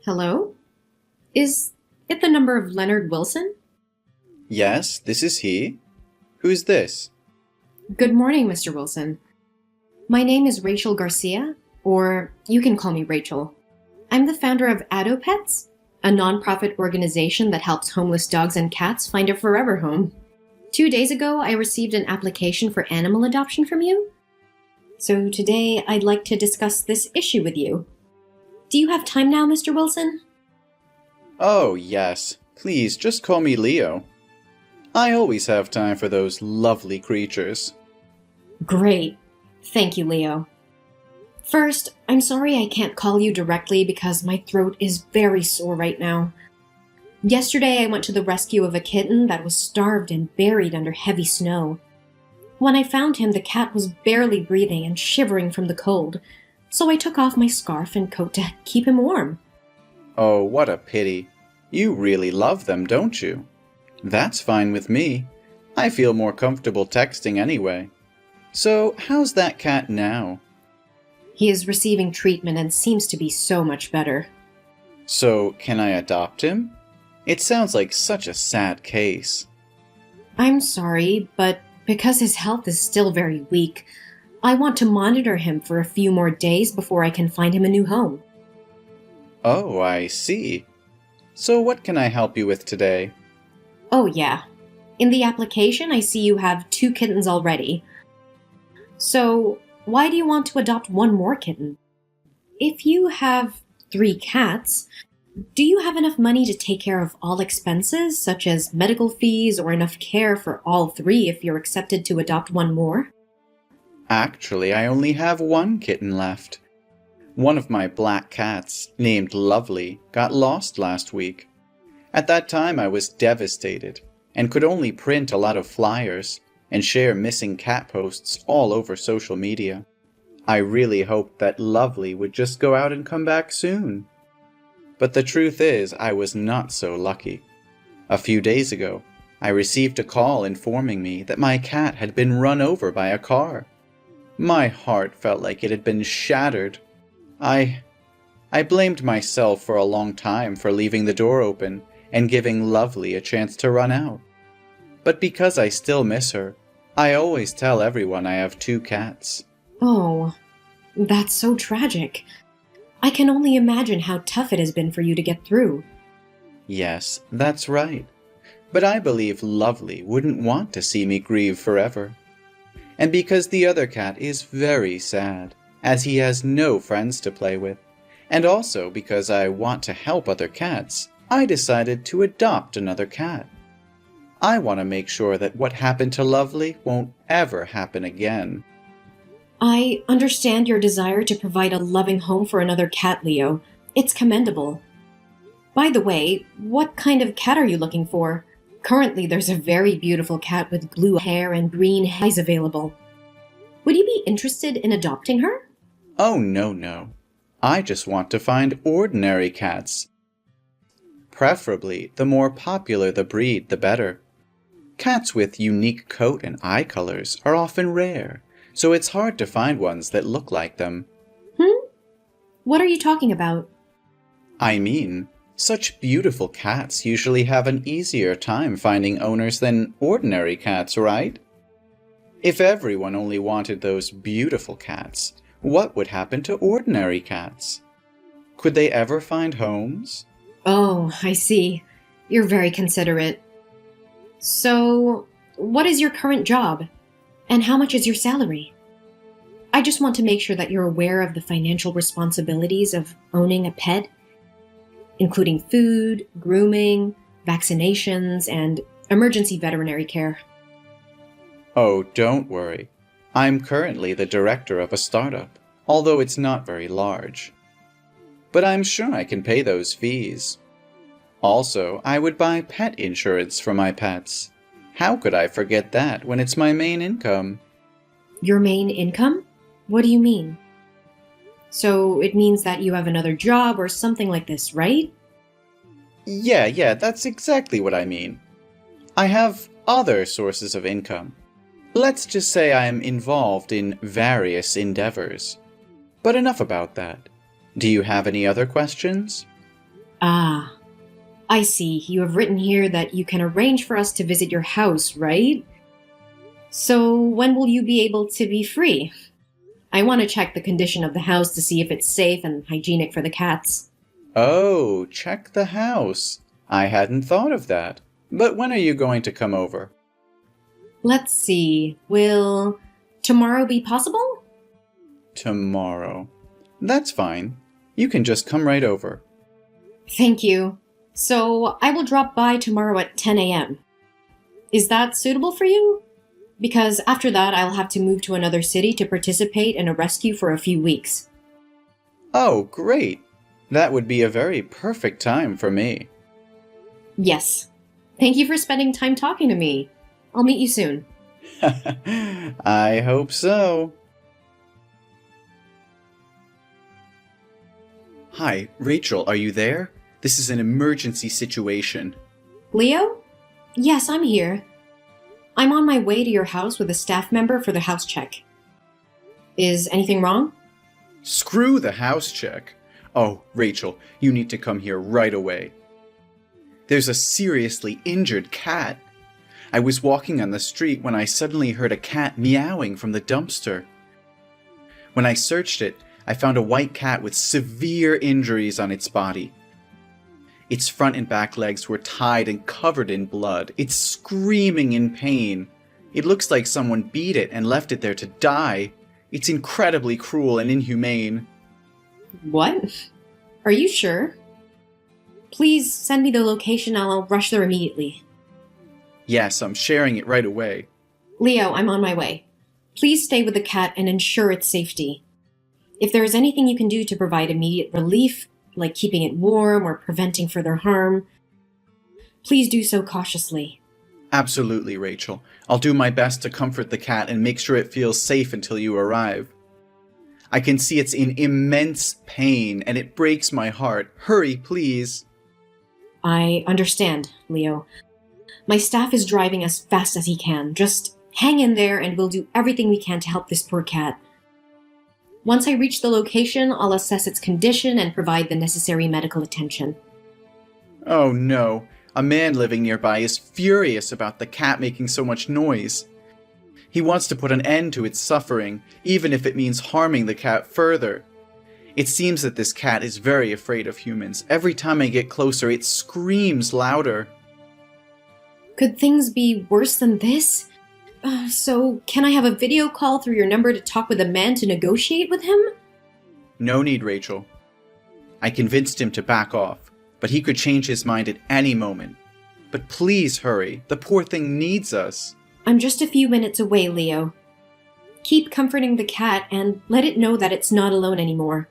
Hello? Is it the number of Leonard Wilson? Yes, this is he. Who's this? Good morning, Mr. Wilson. My name is Rachel Garcia, or you can call me Rachel. I'm the founder of AdoPets, a nonprofit organization that helps homeless dogs and cats find a forever home. 2 days ago, I received an application for animal adoption from you. So today, I'd like to discuss this issue with you. Do you have time now, Mr. Wilson? Oh, yes. Please, just call me Leo. I always have time for those lovely creatures. Great. Thank you, Leo. First, I'm sorry I can't call you directly because my throat is very sore right now. Yesterday, I went to the rescue of a kitten that was starved and buried under heavy snow. When I found him, the cat was barely breathing and shivering from the cold, so I took off my scarf and coat to keep him warm. Oh, what a pity. You really love them, don't you? That's fine with me. I feel more comfortable texting anyway. So, how's that cat now? He is receiving treatment and seems to be so much better. So, can I adopt him? It sounds like such a sad case. I'm sorry, but because his health is still very weak, I want to monitor him for a few more days before I can find him a new home. Oh, I see. So what can I help you with today? Oh yeah. In the application, I see you have 2 kittens already. So, why do you want to adopt one more kitten? If you have 3 cats, do you have enough money to take care of all expenses, such as medical fees, or enough care for all 3 if you're accepted to adopt one more? Actually, I only have 1 kitten left. One of my black cats, named Lovely, got lost last week. At that time, I was devastated and could only print a lot of flyers and share missing cat posts all over social media. I really hoped that Lovely would just go out and come back soon. But the truth is, I was not so lucky. A few days ago, I received a call informing me that my cat had been run over by a car. My heart felt like it had been shattered. I blamed myself for a long time for leaving the door open and giving Lovely a chance to run out. But because I still miss her, I always tell everyone I have 2 cats. Oh, that's so tragic. I can only imagine how tough it has been for you to get through. Yes, that's right. But I believe Lovely wouldn't want to see me grieve forever. And because the other cat is very sad, as he has no friends to play with, and also because I want to help other cats, I decided to adopt another cat. I want to make sure that what happened to Lovely won't ever happen again. I understand your desire to provide a loving home for another cat, Leo. It's commendable. By the way, what kind of cat are you looking for? Currently, there's a very beautiful cat with blue hair and green eyes available. Would you be interested in adopting her? Oh, no. I just want to find ordinary cats. Preferably, the more popular the breed, the better. Cats with unique coat and eye colors are often rare, so it's hard to find ones that look like them. What are you talking about? I mean, such beautiful cats usually have an easier time finding owners than ordinary cats, right? If everyone only wanted those beautiful cats, what would happen to ordinary cats? Could they ever find homes? Oh, I see. You're very considerate. So, what is your current job? And how much is your salary? I just want to make sure that you're aware of the financial responsibilities of owning a pet, including food, grooming, vaccinations, and emergency veterinary care. Oh, don't worry. I'm currently the director of a startup, although it's not very large. But I'm sure I can pay those fees. Also, I would buy pet insurance for my pets. How could I forget that when it's my main income? Your main income? What do you mean? So it means that you have another job or something like this, right? Yeah, that's exactly what I mean. I have other sources of income. Let's just say I am involved in various endeavors. But enough about that. Do you have any other questions? Ah, I see. You have written here that you can arrange for us to visit your house, right? So when will you be able to be free? I want to check the condition of the house to see if it's safe and hygienic for the cats. Oh, check the house. I hadn't thought of that. But when are you going to come over? Let's see. Will tomorrow be possible? Tomorrow. That's fine. You can just come right over. Thank you. So I will drop by tomorrow at 10 a.m. Is that suitable for you? Because after that, I'll have to move to another city to participate in a rescue for a few weeks. Oh, great. That would be a very perfect time for me. Yes. Thank you for spending time talking to me. I'll meet you soon. I hope so. Hi, Rachel, are you there? This is an emergency situation. Leo? Yes, I'm here. I'm on my way to your house with a staff member for the house check. Is anything wrong? Screw the house check. Oh, Rachel, you need to come here right away. There's a seriously injured cat. I was walking on the street when I suddenly heard a cat meowing from the dumpster. When I searched it, I found a white cat with severe injuries on its body. Its front and back legs were tied and covered in blood. It's screaming in pain. It looks like someone beat it and left it there to die. It's incredibly cruel and inhumane. What? Are you sure? Please send me the location and I'll rush there immediately. Yes, I'm sharing it right away. Leo, I'm on my way. Please stay with the cat and ensure its safety. If there is anything you can do to provide immediate relief, like keeping it warm or preventing further harm, please do so cautiously. Absolutely, Rachel. I'll do my best to comfort the cat and make sure it feels safe until you arrive. I can see it's in immense pain, and it breaks my heart. Hurry, please. I understand, Leo. My staff is driving as fast as he can. Just hang in there and we'll do everything we can to help this poor cat. Once I reach the location, I'll assess its condition and provide the necessary medical attention. Oh no, a man living nearby is furious about the cat making so much noise. He wants to put an end to its suffering, even if it means harming the cat further. It seems that this cat is very afraid of humans. Every time I get closer, it screams louder. Could things be worse than this? So, can I have a video call through your number to talk with a man to negotiate with him? No need, Rachel. I convinced him to back off, but he could change his mind at any moment. But please hurry, the poor thing needs us. I'm just a few minutes away, Leo. Keep comforting the cat and let it know that it's not alone anymore.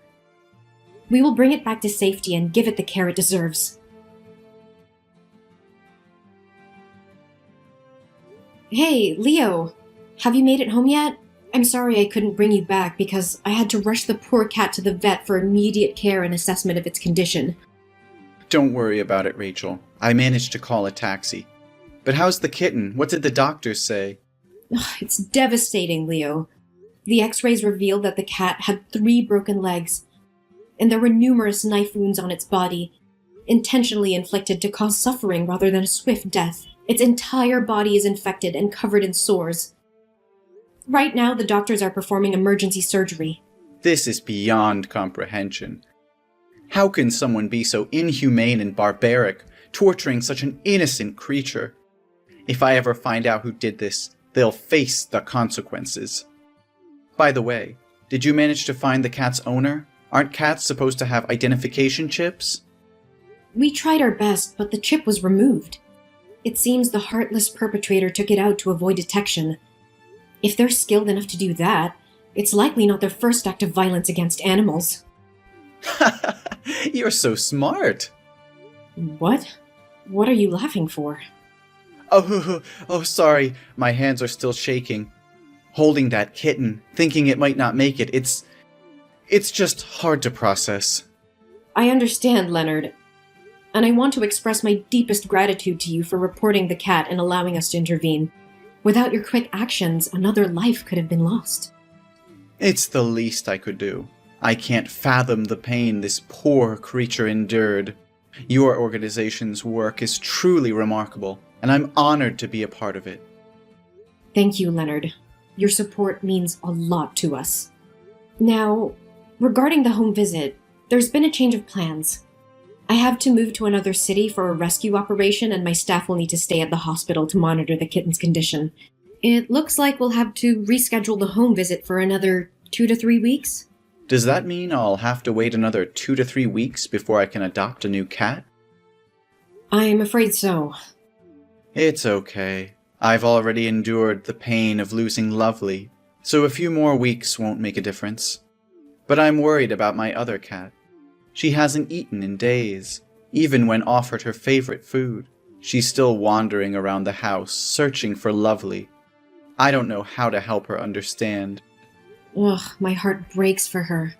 We will bring it back to safety and give it the care it deserves. Hey, Leo! Have you made it home yet? I'm sorry I couldn't bring you back because I had to rush the poor cat to the vet for immediate care and assessment of its condition. Don't worry about it, Rachel. I managed to call a taxi. But how's the kitten? What did the doctors say? It's devastating, Leo. The x-rays revealed that the cat had 3 broken legs, and there were numerous knife wounds on its body, intentionally inflicted to cause suffering rather than a swift death. Its entire body is infected and covered in sores. Right now, the doctors are performing emergency surgery. This is beyond comprehension. How can someone be so inhumane and barbaric, torturing such an innocent creature? If I ever find out who did this, they'll face the consequences. By the way, did you manage to find the cat's owner? Aren't cats supposed to have identification chips? We tried our best, but the chip was removed. It seems the heartless perpetrator took it out to avoid detection. If they're skilled enough to do that, it's likely not their first act of violence against animals. You're so smart. What? What are you laughing for? Oh, sorry. My hands are still shaking. Holding that kitten, thinking it might not make it, it's just hard to process. I understand, Leonard. And I want to express my deepest gratitude to you for reporting the cat and allowing us to intervene. Without your quick actions, another life could have been lost. It's the least I could do. I can't fathom the pain this poor creature endured. Your organization's work is truly remarkable, and I'm honored to be a part of it. Thank you, Leonard. Your support means a lot to us. Now, regarding the home visit, there's been a change of plans. I have to move to another city for a rescue operation, and my staff will need to stay at the hospital to monitor the kitten's condition. It looks like we'll have to reschedule the home visit for another 2 to 3 weeks. Does that mean I'll have to wait another 2 to 3 weeks before I can adopt a new cat? I'm afraid so. It's okay. I've already endured the pain of losing Lovely, so a few more weeks won't make a difference. But I'm worried about my other cat. She hasn't eaten in days. Even when offered her favorite food, she's still wandering around the house, searching for Lovely. I don't know how to help her understand. Ugh, my heart breaks for her.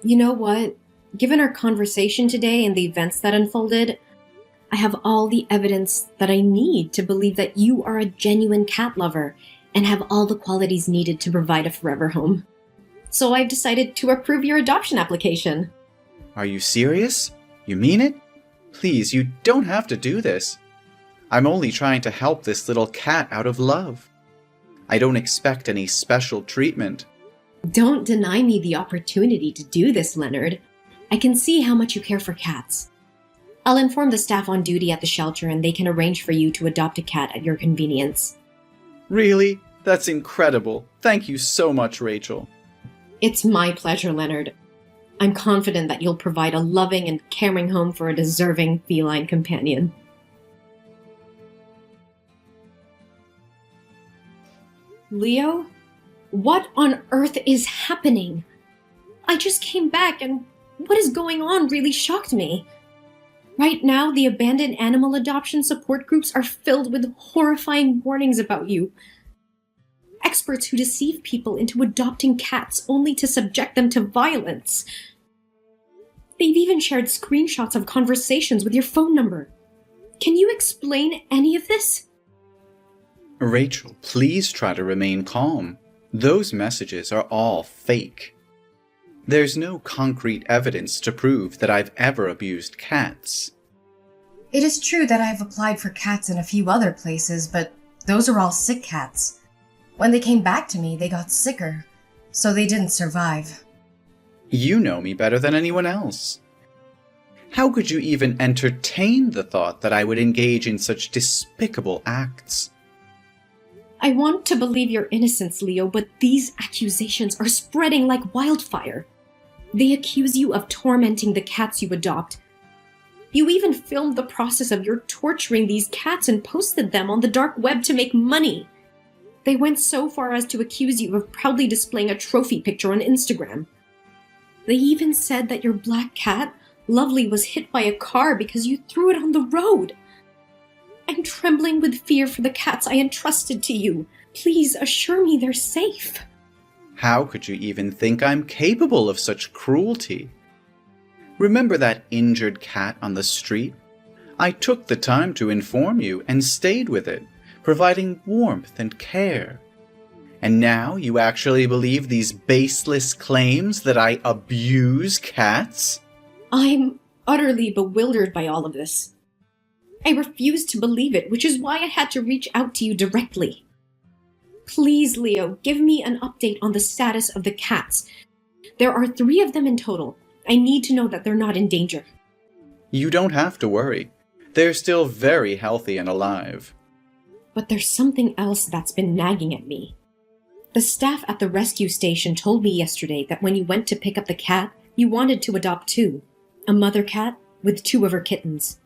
You know what? Given our conversation today and the events that unfolded, I have all the evidence that I need to believe that you are a genuine cat lover and have all the qualities needed to provide a forever home. So I've decided to approve your adoption application. Are you serious? You mean it? Please, you don't have to do this. I'm only trying to help this little cat out of love. I don't expect any special treatment. Don't deny me the opportunity to do this, Leonard. I can see how much you care for cats. I'll inform the staff on duty at the shelter and they can arrange for you to adopt a cat at your convenience. Really? That's incredible. Thank you so much, Rachel. It's my pleasure, Leonard. I'm confident that you'll provide a loving and caring home for a deserving feline companion. Leo? What on earth is happening? I just came back and what is going on really shocked me. Right now, the abandoned animal adoption support groups are filled with horrifying warnings about you. Experts who deceive people into adopting cats only to subject them to violence. They've even shared screenshots of conversations with your phone number. Can you explain any of this? Rachel, please try to remain calm. Those messages are all fake. There's no concrete evidence to prove that I've ever abused cats. It is true that I have applied for cats in a few other places, but those are all sick cats. When they came back to me, they got sicker, so they didn't survive. You know me better than anyone else. How could you even entertain the thought that I would engage in such despicable acts? I want to believe your innocence, Leo, but these accusations are spreading like wildfire. They accuse you of tormenting the cats you adopt. You even filmed the process of your torturing these cats and posted them on the dark web to make money. They went so far as to accuse you of proudly displaying a trophy picture on Instagram. They even said that your black cat, Lovely, was hit by a car because you threw it on the road. I'm trembling with fear for the cats I entrusted to you. Please assure me they're safe. How could you even think I'm capable of such cruelty? Remember that injured cat on the street? I took the time to inform you and stayed with it, providing warmth and care. And now you actually believe these baseless claims that I abuse cats? I'm utterly bewildered by all of this. I refuse to believe it, which is why I had to reach out to you directly. Please, Leo, give me an update on the status of the cats. There are 3 of them in total. I need to know that they're not in danger. You don't have to worry. They're still very healthy and alive. But there's something else that's been nagging at me. The staff at the rescue station told me yesterday that when you went to pick up the cat, you wanted to adopt 2. A mother cat with 2 of her kittens.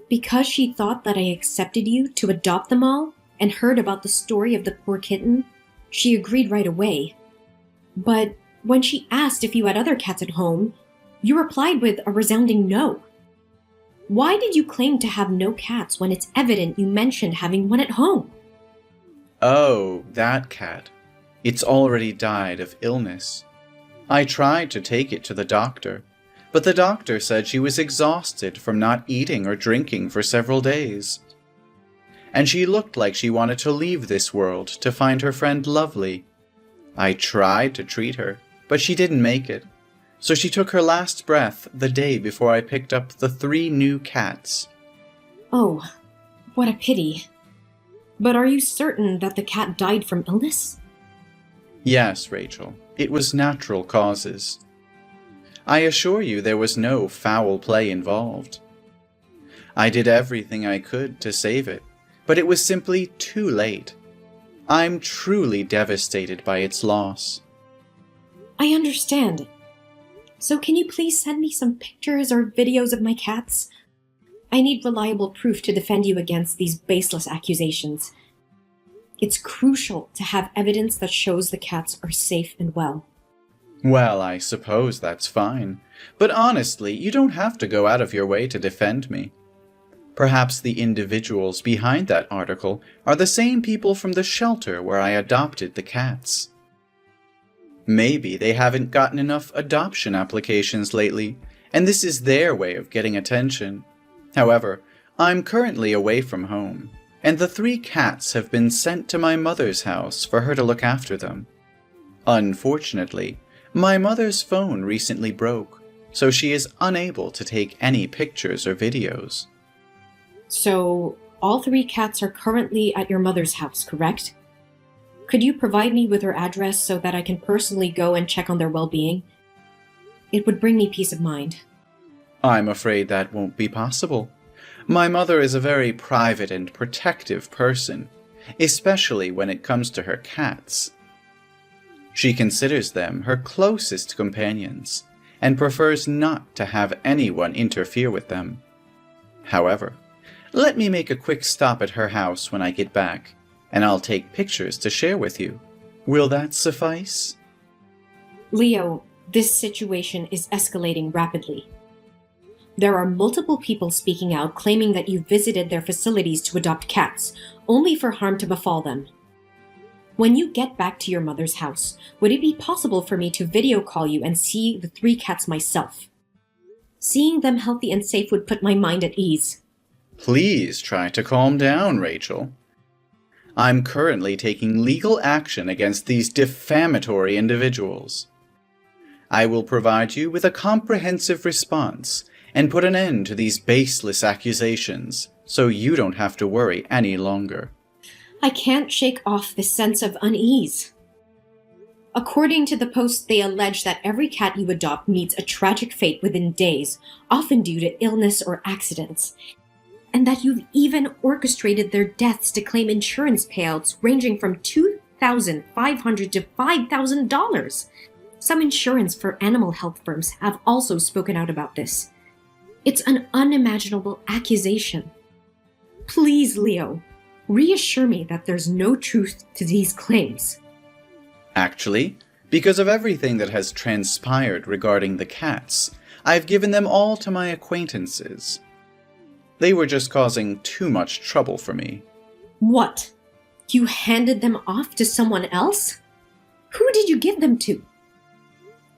Because she thought that I accepted you to adopt them all and heard about the story of the poor kitten, she agreed right away. But when she asked if you had other cats at home, you replied with a resounding no. Why did you claim to have no cats when it's evident you mentioned having one at home? Oh, that cat. It's already died of illness. I tried to take it to the doctor, but the doctor said she was exhausted from not eating or drinking for several days. And she looked like she wanted to leave this world to find her friend Lovely. I tried to treat her, but she didn't make it. So she took her last breath the day before I picked up the 3 new cats. Oh, what a pity. But are you certain that the cat died from illness? Yes, Rachel, it was natural causes. I assure you there was no foul play involved. I did everything I could to save it, but it was simply too late. I'm truly devastated by its loss. I understand. So can you please send me some pictures or videos of my cats? I need reliable proof to defend you against these baseless accusations. It's crucial to have evidence that shows the cats are safe and well. Well, I suppose that's fine, but honestly, you don't have to go out of your way to defend me. Perhaps the individuals behind that article are the same people from the shelter where I adopted the cats. Maybe they haven't gotten enough adoption applications lately, and this is their way of getting attention. However, I'm currently away from home, and the 3 cats have been sent to my mother's house for her to look after them. Unfortunately, my mother's phone recently broke, so she is unable to take any pictures or videos. So, all 3 cats are currently at your mother's house, correct? Could you provide me with her address so that I can personally go and check on their well-being? It would bring me peace of mind. I'm afraid that won't be possible. My mother is a very private and protective person, especially when it comes to her cats. She considers them her closest companions and prefers not to have anyone interfere with them. However, let me make a quick stop at her house when I get back, and I'll take pictures to share with you. Will that suffice? Leo, this situation is escalating rapidly. There are multiple people speaking out claiming that you visited their facilities to adopt cats, only for harm to befall them. When you get back to your mother's house, would it be possible for me to video call you and see the 3 cats myself? Seeing them healthy and safe would put my mind at ease. Please try to calm down, Rachel. I'm currently taking legal action against these defamatory individuals. I will provide you with a comprehensive response and put an end to these baseless accusations, so you don't have to worry any longer. I can't shake off this sense of unease. According to the post, they allege that every cat you adopt meets a tragic fate within days, often due to illness or accidents, and that you've even orchestrated their deaths to claim insurance payouts ranging from $2,500 to $5,000. Some insurance for animal health firms have also spoken out about this. It's an unimaginable accusation. Please, Leo, reassure me that there's no truth to these claims. Actually, because of everything that has transpired regarding the cats, I've given them all to my acquaintances. They were just causing too much trouble for me. What? You handed them off to someone else? Who did you give them to?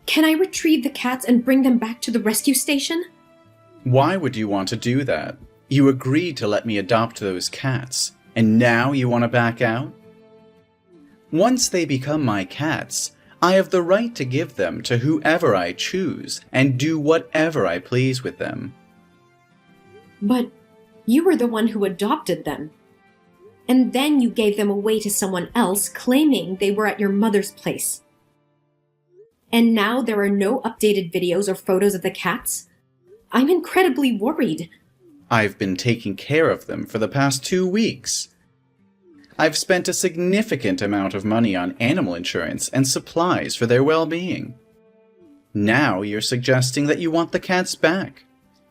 Can I retrieve the cats and bring them back to the rescue station? Why would you want to do that? You agreed to let me adopt those cats, and now you want to back out? Once they become my cats, I have the right to give them to whoever I choose and do whatever I please with them. But you were the one who adopted them. And then you gave them away to someone else, claiming they were at your mother's place. And now there are no updated videos or photos of the cats? I'm incredibly worried. I've been taking care of them for the past 2 weeks. I've spent a significant amount of money on animal insurance and supplies for their well-being. Now you're suggesting that you want the cats back.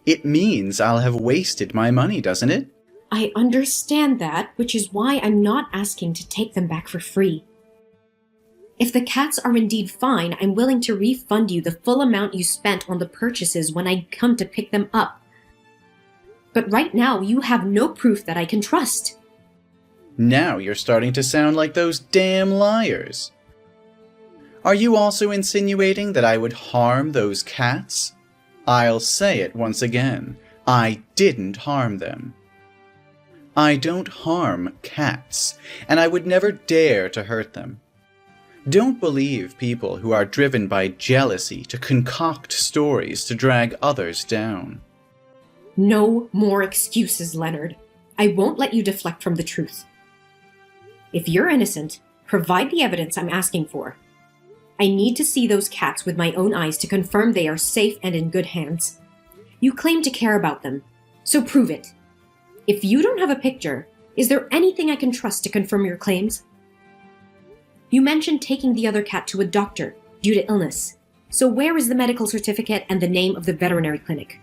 It means I'll have wasted my money, doesn't it? I understand that, which is why I'm not asking to take them back for free. If the cats are indeed fine, I'm willing to refund you the full amount you spent on the purchases when I come to pick them up. But right now, you have no proof that I can trust. Now you're starting to sound like those damn liars. Are you also insinuating that I would harm those cats? I'll say it once again. I didn't harm them. I don't harm cats, and I would never dare to hurt them. Don't believe people who are driven by jealousy to concoct stories to drag others down. No more excuses, Leonard. I won't let you deflect from the truth. If you're innocent, provide the evidence I'm asking for. I need to see those cats with my own eyes to confirm they are safe and in good hands. You claim to care about them, so prove it. If you don't have a picture, is there anything I can trust to confirm your claims? You mentioned taking the other cat to a doctor due to illness. So where is the medical certificate and the name of the veterinary clinic?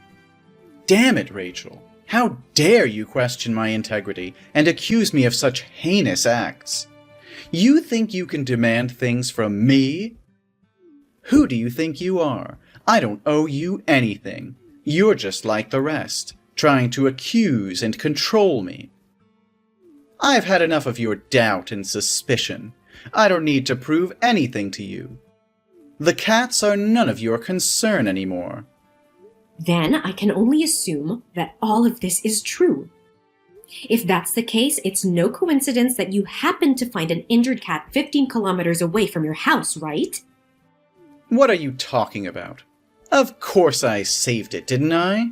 Damn it, Rachel. How dare you question my integrity and accuse me of such heinous acts? You think you can demand things from me? Who do you think you are? I don't owe you anything. You're just like the rest, trying to accuse and control me. I've had enough of your doubt and suspicion. I don't need to prove anything to you. The cats are none of your concern anymore. Then I can only assume that all of this is true. If that's the case, it's no coincidence that you happened to find an injured cat 15 kilometers away from your house, right? What are you talking about? Of course I saved it, didn't I?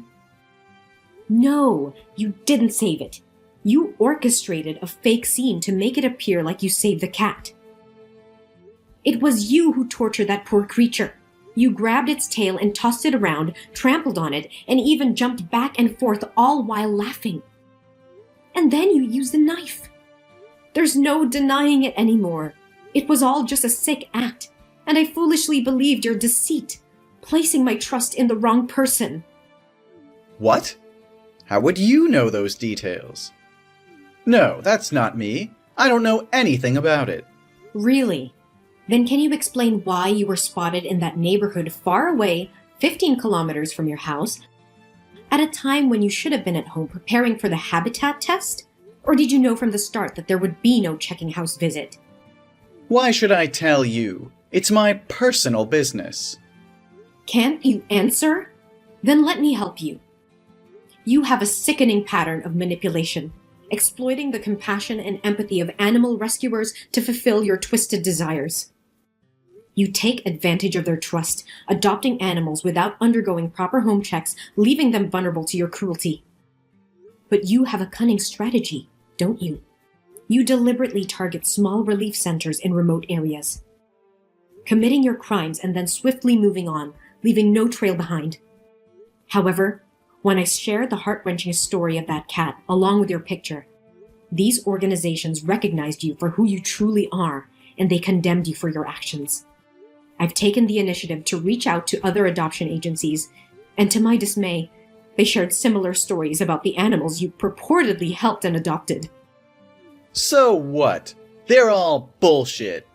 No, you didn't save it. You orchestrated a fake scene to make it appear like you saved the cat. It was you who tortured that poor creature. You grabbed its tail and tossed it around, trampled on it, and even jumped back and forth all while laughing. And then you used a knife. There's no denying it anymore. It was all just a sick act, and I foolishly believed your deceit, placing my trust in the wrong person. What? How would you know those details? No, that's not me. I don't know anything about it. Really? Then can you explain why you were spotted in that neighborhood far away, 15 kilometers from your house, at a time when you should have been at home preparing for the habitat test? Or did you know from the start that there would be no checking house visit? Why should I tell you? It's my personal business. Can't you answer? Then let me help you. You have a sickening pattern of manipulation, exploiting the compassion and empathy of animal rescuers to fulfill your twisted desires. You take advantage of their trust, adopting animals without undergoing proper home checks, leaving them vulnerable to your cruelty. But you have a cunning strategy, don't you? You deliberately target small relief centers in remote areas, committing your crimes and then swiftly moving on, leaving no trail behind. However, when I shared the heart-wrenching story of that cat along with your picture, these organizations recognized you for who you truly are, and they condemned you for your actions. I've taken the initiative to reach out to other adoption agencies, and to my dismay, they shared similar stories about the animals you purportedly helped and adopted. So what? They're all bullshit.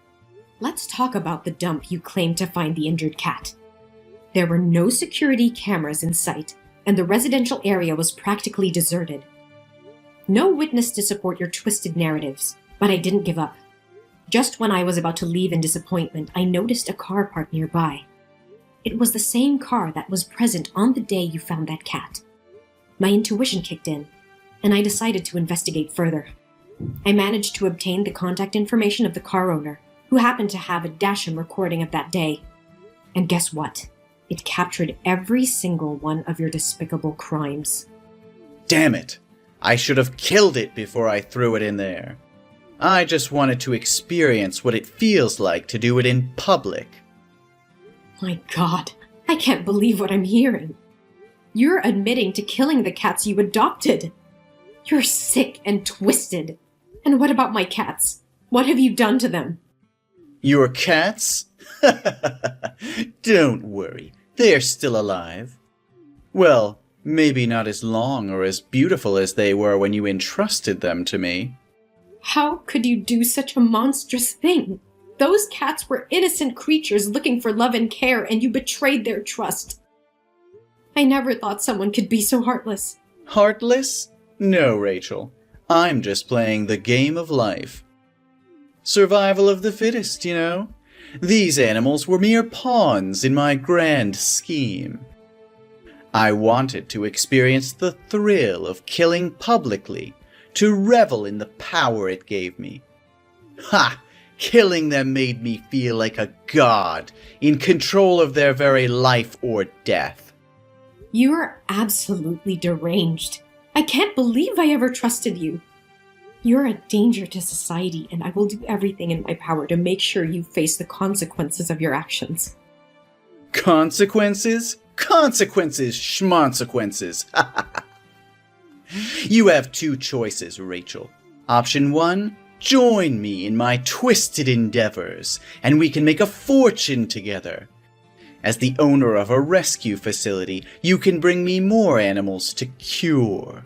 Let's talk about the dump you claimed to find the injured cat. There were no security cameras in sight, and the residential area was practically deserted. No witness to support your twisted narratives, but I didn't give up. Just when I was about to leave in disappointment, I noticed a car parked nearby. It was the same car that was present on the day you found that cat. My intuition kicked in, and I decided to investigate further. I managed to obtain the contact information of the car owner, who happened to have a dashcam recording of that day. And guess what? It captured every single one of your despicable crimes. Damn it! I should have killed it before I threw it in there. I just wanted to experience what it feels like to do it in public. My God, I can't believe what I'm hearing. You're admitting to killing the cats you adopted. You're sick and twisted. And what about my cats? What have you done to them? Your cats? Don't worry, they're still alive. Well, maybe not as long or as beautiful as they were when you entrusted them to me. How could you do such a monstrous thing? Those cats were innocent creatures looking for love and care, and you betrayed their trust. I never thought someone could be so heartless. Heartless? No, Rachel. I'm just playing the game of life. Survival of the fittest, you know? These animals were mere pawns in my grand scheme. I wanted to experience the thrill of killing publicly, to revel in the power it gave me. Ha! Killing them made me feel like a god, in control of their very life or death. You are absolutely deranged. I can't believe I ever trusted you. You're a danger to society, and I will do everything in my power to make sure you face the consequences of your actions. Consequences? Consequences, schmonsequences. You have two choices, Rachel. Option 1, join me in my twisted endeavors, and we can make a fortune together. As the owner of a rescue facility, you can bring me more animals to cure.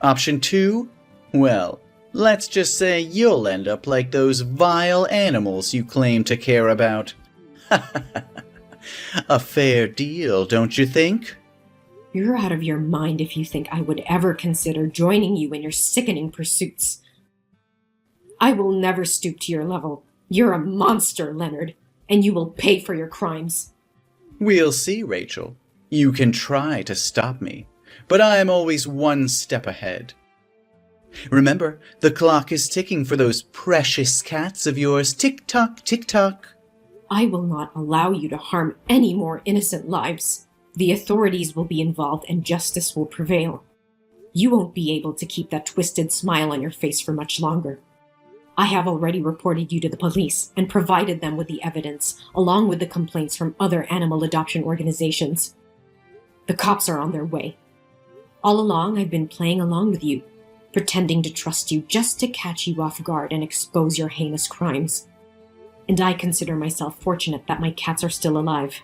Option 2, well, let's just say you'll end up like those vile animals you claim to care about. A fair deal, don't you think? You're out of your mind if you think I would ever consider joining you in your sickening pursuits. I will never stoop to your level. You're a monster, Leonard, and you will pay for your crimes. We'll see, Rachel. You can try to stop me, but I am always one step ahead. Remember, the clock is ticking for those precious cats of yours. Tick-tock, tick-tock. I will not allow you to harm any more innocent lives. The authorities will be involved and justice will prevail. You won't be able to keep that twisted smile on your face for much longer. I have already reported you to the police and provided them with the evidence, along with the complaints from other animal adoption organizations. The cops are on their way. All along, I've been playing along with you, pretending to trust you just to catch you off guard and expose your heinous crimes. And I consider myself fortunate that my cats are still alive.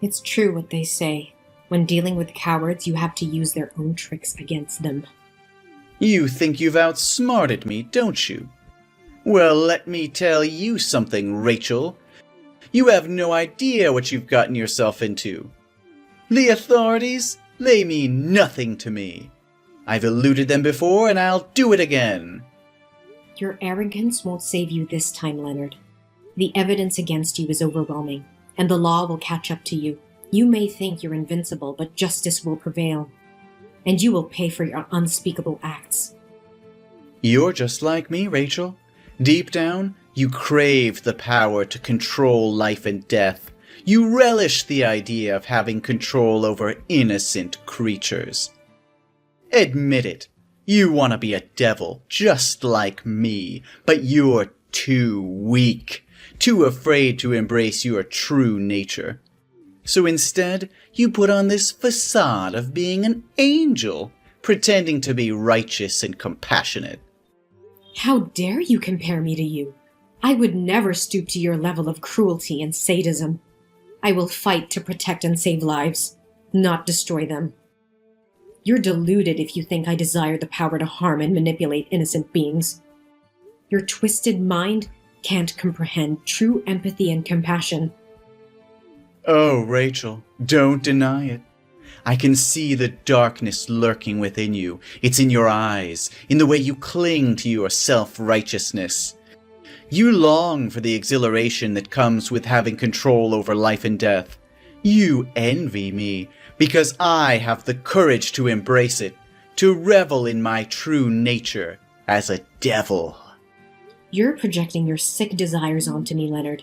It's true what they say. When dealing with cowards, you have to use their own tricks against them. You think you've outsmarted me, don't you? Well, let me tell you something, Rachel. You have no idea what you've gotten yourself into. The authorities, they mean nothing to me. I've eluded them before, and I'll do it again. Your arrogance won't save you this time, Leonard. The evidence against you is overwhelming, and the law will catch up to you. You may think you're invincible, but justice will prevail, and you will pay for your unspeakable acts. You're just like me, Rachel. Deep down, you crave the power to control life and death. You relish the idea of having control over innocent creatures. Admit it, you want to be a devil, just like me, but you're too weak, too afraid to embrace your true nature. So instead, you put on this facade of being an angel, pretending to be righteous and compassionate. How dare you compare me to you? I would never stoop to your level of cruelty and sadism. I will fight to protect and save lives, not destroy them. You're deluded if you think I desire the power to harm and manipulate innocent beings. Your twisted mind can't comprehend true empathy and compassion. Oh, Rachel, don't deny it. I can see the darkness lurking within you. It's in your eyes, in the way you cling to your self-righteousness. You long for the exhilaration that comes with having control over life and death. You envy me because I have the courage to embrace it, to revel in my true nature as a devil. You're projecting your sick desires onto me, Leonard.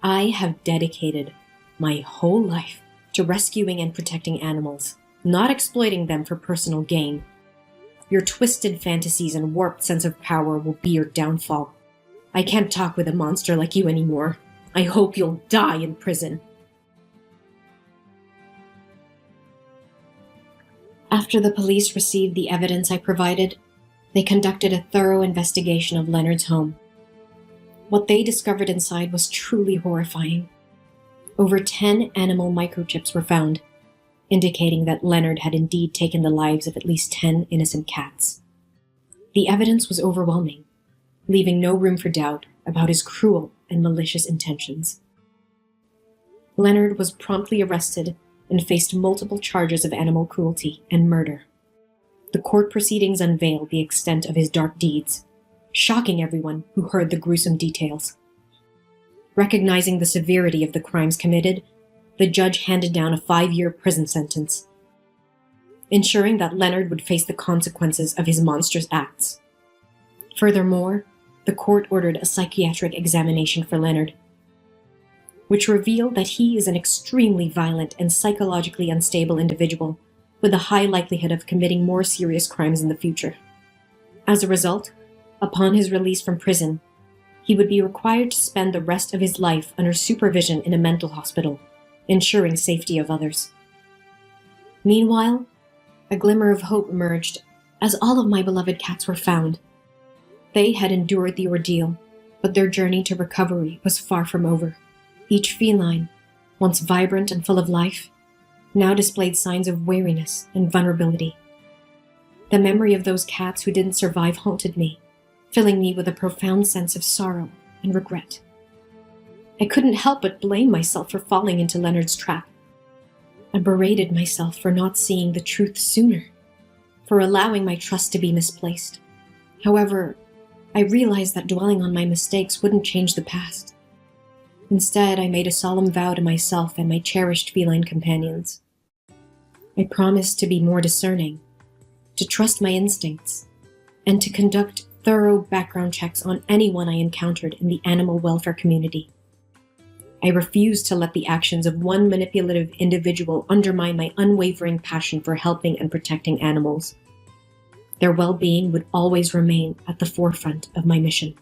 I have dedicated my whole life to rescuing and protecting animals, not exploiting them for personal gain. Your twisted fantasies and warped sense of power will be your downfall. I can't talk with a monster like you anymore. I hope you'll die in prison. After the police received the evidence I provided, they conducted a thorough investigation of Leonard's home. What they discovered inside was truly horrifying. Over 10 animal microchips were found, indicating that Leonard had indeed taken the lives of at least 10 innocent cats. The evidence was overwhelming, leaving no room for doubt about his cruel and malicious intentions. Leonard was promptly arrested and faced multiple charges of animal cruelty and murder. The court proceedings unveiled the extent of his dark deeds, shocking everyone who heard the gruesome details. Recognizing the severity of the crimes committed, the judge handed down a 5-year prison sentence, ensuring that Leonard would face the consequences of his monstrous acts. Furthermore, the court ordered a psychiatric examination for Leonard, which revealed that he is an extremely violent and psychologically unstable individual with a high likelihood of committing more serious crimes in the future. As a result, upon his release from prison, he would be required to spend the rest of his life under supervision in a mental hospital, ensuring safety of others. Meanwhile, a glimmer of hope emerged as all of my beloved cats were found. They had endured the ordeal, but their journey to recovery was far from over. Each feline, once vibrant and full of life, now displayed signs of weariness and vulnerability. The memory of those cats who didn't survive haunted me, filling me with a profound sense of sorrow and regret. I couldn't help but blame myself for falling into Leonard's trap. I berated myself for not seeing the truth sooner, for allowing my trust to be misplaced. However, I realized that dwelling on my mistakes wouldn't change the past. Instead, I made a solemn vow to myself and my cherished feline companions. I promised to be more discerning, to trust my instincts, and to conduct thorough background checks on anyone I encountered in the animal welfare community. I refused to let the actions of one manipulative individual undermine my unwavering passion for helping and protecting animals. Their well-being would always remain at the forefront of my mission.